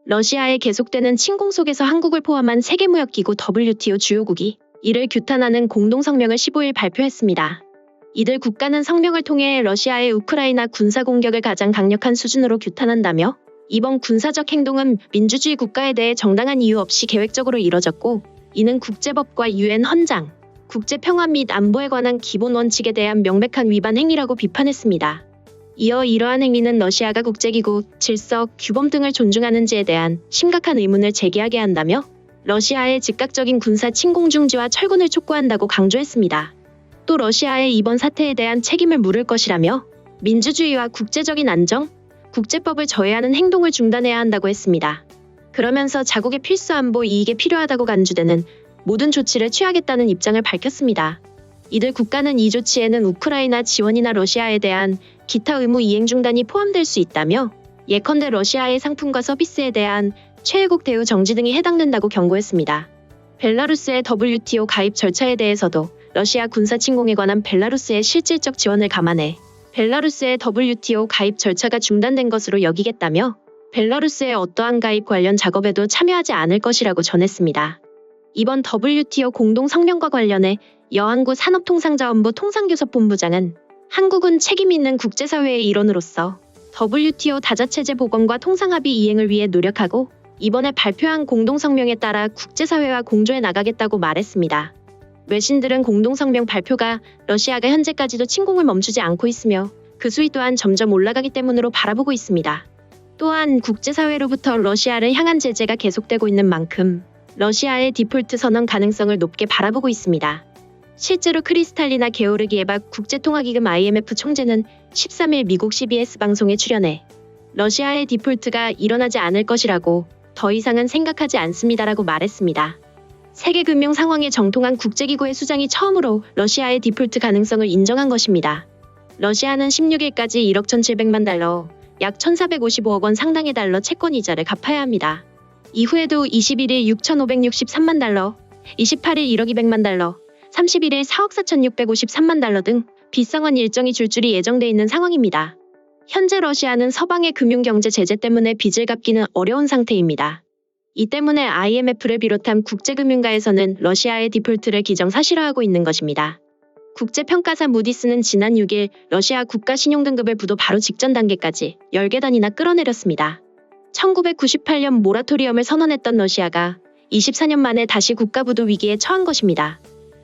러시아의 계속되는 침공 속에서 한국을 포함한 세계무역기구 WTO 주요국이 이를 규탄하는 공동성명을 15일 발표했습니다. 이들 국가는 성명을 통해 러시아의 우크라이나 군사공격을 가장 강력한 수준으로 규탄한다며 이번 군사적 행동은 민주주의 국가에 대해 정당한 이유 없이 계획적으로 이뤄졌고 이는 국제법과 UN 헌장, 국제평화 및 안보에 관한 기본 원칙에 대한 명백한 위반 행위라고 비판했습니다. 이어 이러한 행위는 러시아가 국제기구, 질서, 규범 등을 존중하는지에 대한 심각한 의문을 제기하게 한다며 러시아의 즉각적인 군사 침공 중지와 철군을 촉구한다고 강조했습니다. 또 러시아의 이번 사태에 대한 책임을 물을 것이라며 민주주의와 국제적인 안정, 국제법을 저해하는 행동을 중단해야 한다고 했습니다. 그러면서 자국의 필수 안보 이익에 필요하다고 간주되는 모든 조치를 취하겠다는 입장을 밝혔습니다. 이들 국가는 이 조치에는 우크라이나 지원이나 러시아에 대한 기타 의무 이행 중단이 포함될 수 있다며 예컨대 러시아의 상품과 서비스에 대한 최애국 대우 정지 등이 해당된다고 경고했습니다. 벨라루스의 WTO 가입 절차에 대해서도 러시아 군사 침공에 관한 벨라루스의 실질적 지원을 감안해 벨라루스의 WTO 가입 절차가 중단된 것으로 여기겠다며 벨라루스의 어떠한 가입 관련 작업에도 참여하지 않을 것이라고 전했습니다. 이번 WTO 공동성명과 관련해 여한구 산업통상자원부 통상교섭본부장은 한국은 책임 있는 국제사회의 일원으로서 WTO 다자체제 복원과 통상합의 이행을 위해 노력하고 이번에 발표한 공동성명에 따라 국제사회와 공조해 나가겠다고 말했습니다. 외신들은 공동성명 발표가 러시아가 현재까지도 침공을 멈추지 않고 있으며 그 수위 또한 점점 올라가기 때문으로 바라보고 있습니다. 또한 국제사회로부터 러시아를 향한 제재가 계속되고 있는 만큼 러시아의 디폴트 선언 가능성을 높게 바라보고 있습니다. 실제로 크리스탈리나 게오르기에바 국제통화기금 IMF 총재는 13일 미국 CBS 방송에 출연해 러시아의 디폴트가 일어나지 않을 것이라고 더 이상은 생각하지 않습니다라고 말했습니다. 세계금융 상황에 정통한 국제기구의 수장이 처음으로 러시아의 디폴트 가능성을 인정한 것입니다. 러시아는 16일까지 1억 1,700만 달러, 약 1,455억 원 상당의 달러 채권 이자를 갚아야 합니다. 이후에도 21일 6,563만 달러, 28일 1억 200만 달러, 31일 4억 4,653만 달러 등 비상환 일정이 줄줄이 예정돼 있는 상황입니다. 현재 러시아는 서방의 금융경제 제재 때문에 빚을 갚기는 어려운 상태입니다. 이 때문에 IMF를 비롯한 국제금융가에서는 러시아의 디폴트를 기정사실화하고 있는 것입니다. 국제평가사 무디스는 지난 6일 러시아 국가신용등급을 부도 바로 직전 단계까지 10계단이나 끌어내렸습니다. 1998년 모라토리엄을 선언했던 러시아가 24년 만에 다시 국가부도 위기에 처한 것입니다.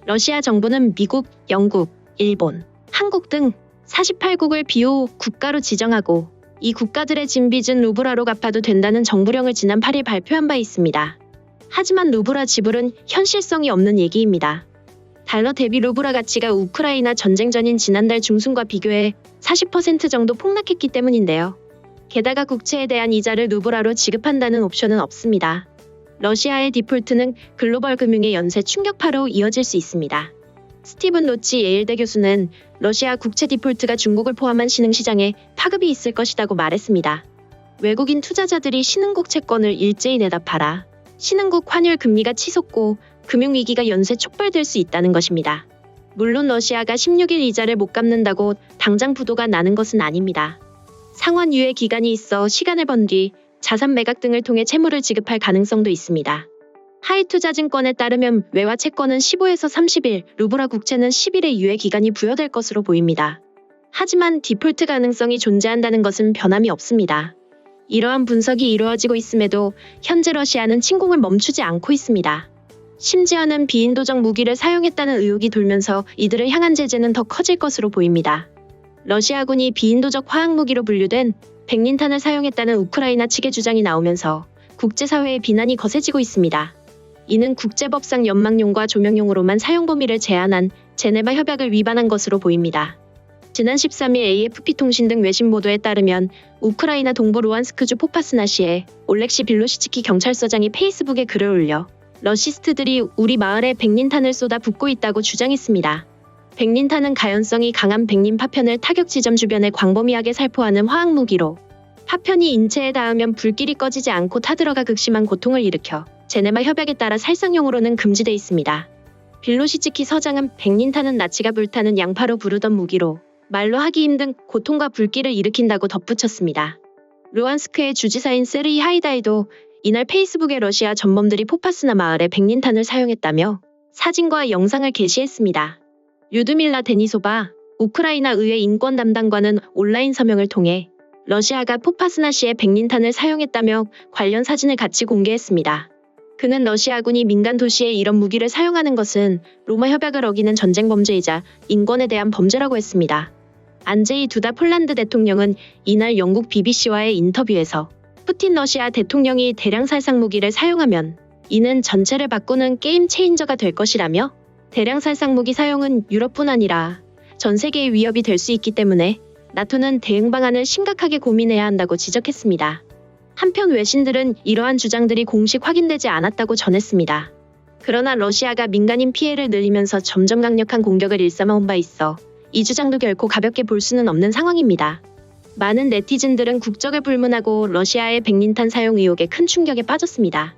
러시아 정부는 미국, 영국, 일본, 한국 등 48국을 비호 국가로 지정하고 이 국가들의 진 빚은 루블화로 갚아도 된다는 정부령을 지난 8일 발표한 바 있습니다. 하지만 루블화 지불은 현실성이 없는 얘기입니다. 달러 대비 루블화 가치가 우크라이나 전쟁 전인 지난달 중순과 비교해 40% 정도 폭락했기 때문인데요. 게다가 국채에 대한 이자를 루블화로 지급한다는 옵션은 없습니다. 러시아의 디폴트는 글로벌 금융의 연쇄 충격파로 이어질 수 있습니다. 스티븐 로치 예일대 교수는 러시아 국채 디폴트가 중국을 포함한 신흥시장에 파급이 있을 것이라고 말했습니다. 외국인 투자자들이 신흥국 채권을 일제히 내다 팔아 신흥국 환율 금리가 치솟고 금융위기가 연쇄 촉발될 수 있다는 것입니다. 물론 러시아가 16일 이자를 못 갚는다고 당장 부도가 나는 것은 아닙니다. 상환 유예 기간이 있어 시간을 번 뒤 자산 매각 등을 통해 채무를 지급할 가능성도 있습니다. 하이투자증권에 따르면 외화 채권은 15에서 30일, 루블화 국채는 10일의 유예 기간이 부여될 것으로 보입니다. 하지만 디폴트 가능성이 존재한다는 것은 변함이 없습니다. 이러한 분석이 이루어지고 있음에도 현재 러시아는 침공을 멈추지 않고 있습니다. 심지어는 비인도적 무기를 사용했다는 의혹이 돌면서 이들을 향한 제재는 더 커질 것으로 보입니다. 러시아군이 비인도적 화학무기로 분류된 백린탄을 사용했다는 우크라이나 측의 주장이 나오면서 국제사회의 비난이 거세지고 있습니다. 이는 국제법상 연막용과 조명용으로만 사용 범위를 제한한 제네바 협약을 위반한 것으로 보입니다. 지난 13일 AFP통신 등 외신 보도에 따르면 우크라이나 동부 루안스크주 포파스나시에 올렉시 빌로시츠키 경찰서장이 페이스북에 글을 올려 러시스트들이 우리 마을에 백린탄을 쏟아 붓고 있다고 주장했습니다. 백린탄은 가연성이 강한 백린 파편을 타격 지점 주변에 광범위하게 살포하는 화학무기로 파편이 인체에 닿으면 불길이 꺼지지 않고 타들어가 극심한 고통을 일으켜 제네바 협약에 따라 살상용으로는 금지돼 있습니다. 빌로시츠키 서장은 백린탄은 나치가 불타는 양파로 부르던 무기로 말로 하기 힘든 고통과 불길을 일으킨다고 덧붙였습니다. 루안스크의 주지사인 세르이 하이다이도 이날 페이스북에 러시아 전범들이 포파스나 마을에 백린탄을 사용했다며 사진과 영상을 게시했습니다. 류드밀라 데니소바 우크라이나 의회 인권 담당관은 온라인 서명을 통해 러시아가 포파스나시에 백린탄을 사용했다며 관련 사진을 같이 공개했습니다. 그는 러시아군이 민간 도시에 이런 무기를 사용하는 것은 로마 협약을 어기는 전쟁 범죄이자 인권에 대한 범죄라고 했습니다. 안제이 두다 폴란드 대통령은 이날 영국 BBC와의 인터뷰에서 푸틴 러시아 대통령이 대량 살상 무기를 사용하면 이는 전체를 바꾸는 게임 체인저가 될 것이라며 대량 살상 무기 사용은 유럽뿐 아니라 전 세계의 위협이 될 수 있기 때문에 나토는 대응 방안을 심각하게 고민해야 한다고 지적했습니다. 한편 외신들은 이러한 주장들이 공식 확인되지 않았다고 전했습니다. 그러나 러시아가 민간인 피해를 늘리면서 점점 강력한 공격을 일삼아온 바 있어 이 주장도 결코 가볍게 볼 수는 없는 상황입니다. 많은 네티즌들은 국적을 불문하고 러시아의 백린탄 사용 의혹에 큰 충격에 빠졌습니다.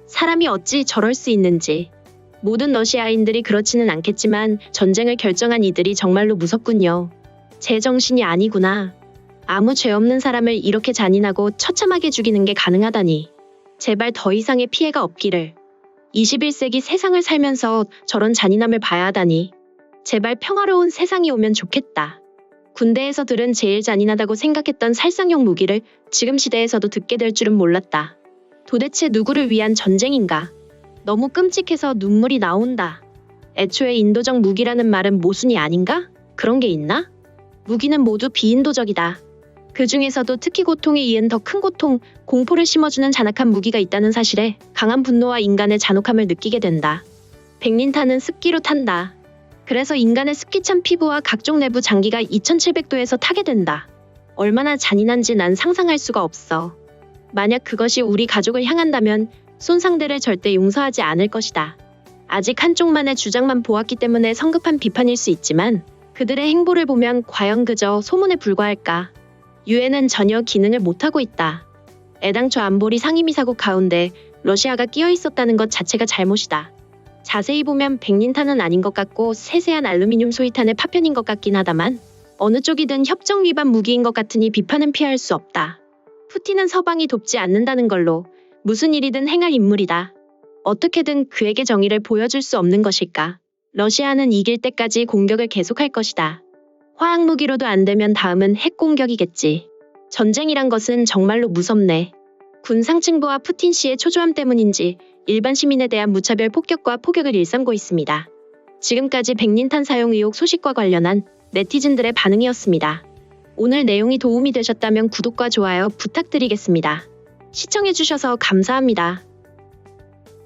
사람이 어찌 저럴 수 있는지. 모든 러시아인들이 그렇지는 않겠지만 전쟁을 결정한 이들이 정말로 무섭군요. 제정신이 아니구나. 아무 죄 없는 사람을 이렇게 잔인하고 처참하게 죽이는 게 가능하다니. 제발 더 이상의 피해가 없기를. 21세기 세상을 살면서 저런 잔인함을 봐야 하다니. 제발 평화로운 세상이 오면 좋겠다. 군대에서 들은 제일 잔인하다고 생각했던 살상용 무기를 지금 시대에서도 듣게 될 줄은 몰랐다. 도대체 누구를 위한 전쟁인가? 너무 끔찍해서 눈물이 나온다. 애초에 인도적 무기라는 말은 모순이 아닌가? 그런 게 있나? 무기는 모두 비인도적이다. 그 중에서도 특히 고통에 이은 더 큰 고통, 공포를 심어주는 잔악한 무기가 있다는 사실에 강한 분노와 인간의 잔혹함을 느끼게 된다. 백린탄은 습기로 탄다. 그래서 인간의 습기 찬 피부와 각종 내부 장기가 2700도에서 타게 된다. 얼마나 잔인한지 난 상상할 수가 없어. 만약 그것이 우리 가족을 향한다면 손상대를 절대 용서하지 않을 것이다. 아직 한쪽만의 주장만 보았기 때문에 성급한 비판일 수 있지만 그들의 행보를 보면 과연 그저 소문에 불과할까? 유엔은 전혀 기능을 못하고 있다. 애당초 안보리 상임이사국 가운데 러시아가 끼어 있었다는 것 자체가 잘못이다. 자세히 보면 백린탄은 아닌 것 같고 세세한 알루미늄 소위탄의 파편인 것 같긴 하다만 어느 쪽이든 협정 위반 무기인 것 같으니 비판은 피할 수 없다. 푸틴은 서방이 돕지 않는다는 걸로 무슨 일이든 행할 인물이다. 어떻게든 그에게 정의를 보여줄 수 없는 것일까? 러시아는 이길 때까지 공격을 계속할 것이다. 화학무기로도 안 되면 다음은 핵공격이겠지. 전쟁이란 것은 정말로 무섭네. 군 상층부와 푸틴 씨의 초조함 때문인지 일반 시민에 대한 무차별 폭격과 포격을 일삼고 있습니다. 지금까지 백린탄 사용 의혹 소식과 관련한 네티즌들의 반응이었습니다. 오늘 내용이 도움이 되셨다면 구독과 좋아요 부탁드리겠습니다. 시청해주셔서 감사합니다.